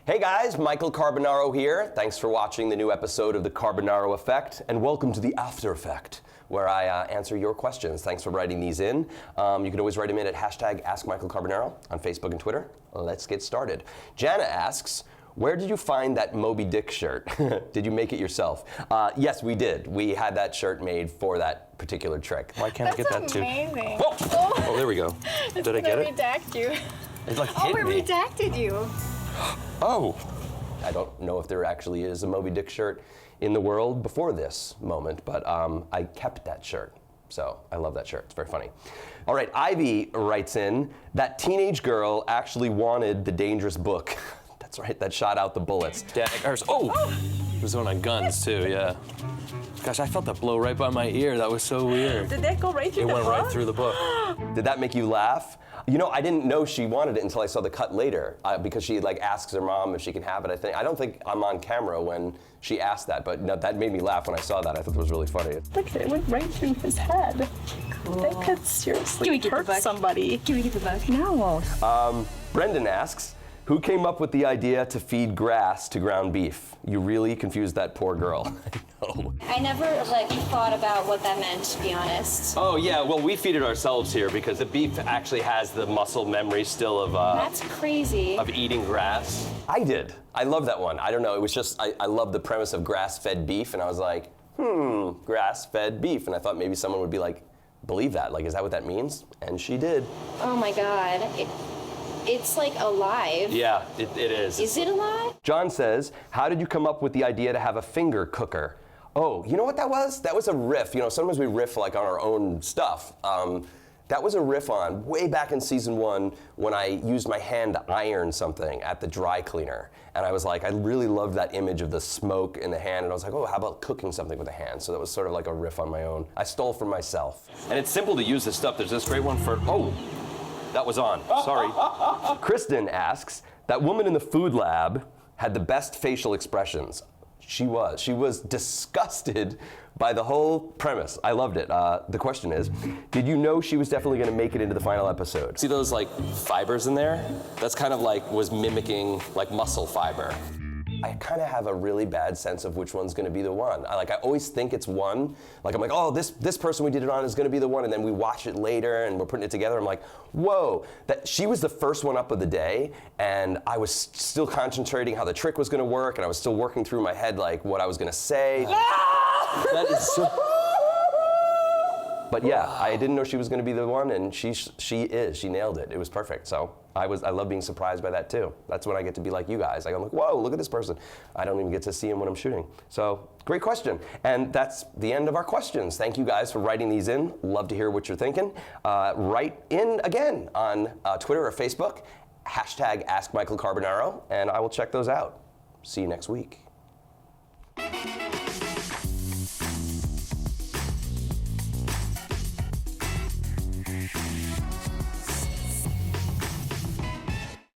Hey guys, Michael Carbonaro here. Thanks for watching the new episode of the Carbonaro Effect, and welcome to the After Effect, where I answer your questions. Thanks for writing these in. You can always write them in at #AskMichaelCarbonaro on Facebook and Twitter. Let's get started. Jana asks, where did you find that Moby Dick shirt? Did you make it yourself? Yes, we did. We had that shirt made for that particular trick. Why can't I get that too? That's amazing. Whoa! Oh, there we go. Did I get it? Redact you. It like Oh, hit we me. redacted you. Oh. I don't know if there actually is a Moby Dick shirt in the world before this moment, but I kept that shirt. So I love that shirt. It's very funny. All right, Ivy writes in, that teenage girl actually wanted the dangerous book. That's right, that shot out the bullets. Oh! It was one on guns too, yeah. Gosh, I felt that blow right by my ear. That was so weird. Did that go right through It the went book? right through the book. Did that make you laugh? You know, I didn't know she wanted it until I saw the cut later, because she like asks her mom if she can have it. I don't think I'm on camera when she asked that, but no, that made me laugh when I saw that. I thought it was really funny. Look, it went right through his head. Cool. That could seriously hurt somebody. Can we get the book? No. Brendan asks, who came up with the idea to feed grass to ground beef? You really confused that poor girl. I know. I never thought about what that meant, to be honest. Oh yeah, well we feed it ourselves here because the beef actually has the muscle memory still of That's crazy. of eating grass. I did. I love that one. I don't know, it was just, I love the premise of grass-fed beef, and I was like, grass-fed beef, and I thought maybe someone would be like, believe that, like, is that what that means? And she did. Oh my God. It's like alive. Yeah, it is. Is it alive? John says, how did you come up with the idea to have a finger cooker? Oh, you know what that was? That was a riff. You know, sometimes we riff like on our own stuff. That was a riff on way back in season 1 when I used my hand to iron something at the dry cleaner. And I was like, I really loved that image of the smoke in the hand, and I was like, oh, how about cooking something with a hand? So that was sort of like a riff on my own. I stole from myself. And it's simple to use this stuff. There's this great one for, oh, that was on, sorry. Kristen asks, that woman in the food lab had the best facial expressions. She was disgusted by the whole premise. I loved it. The question is, did you know she was definitely gonna make it into the final episode? See those like fibers in there? That's kind of like was mimicking like muscle fiber. I kind of have a really bad sense of which one's going to be the one. I always think it's one. Like I'm like, oh, this person we did it on is going to be the one, and then we watch it later and we're putting it together. I'm like, whoa, that she was the first one up of the day, and I was still concentrating how the trick was going to work, and I was still working through my head like what I was going to say. That is so. But yeah, I didn't know she was going to be the one, and she is. She nailed it. It was perfect. So I love being surprised by that too. That's when I get to be like you guys. I'm like, whoa, look at this person. I don't even get to see him when I'm shooting. So great question. And that's the end of our questions. Thank you guys for writing these in. Love to hear what you're thinking. Write in again on Twitter or Facebook, #AskMichaelCarbonaro, and I will check those out. See you next week.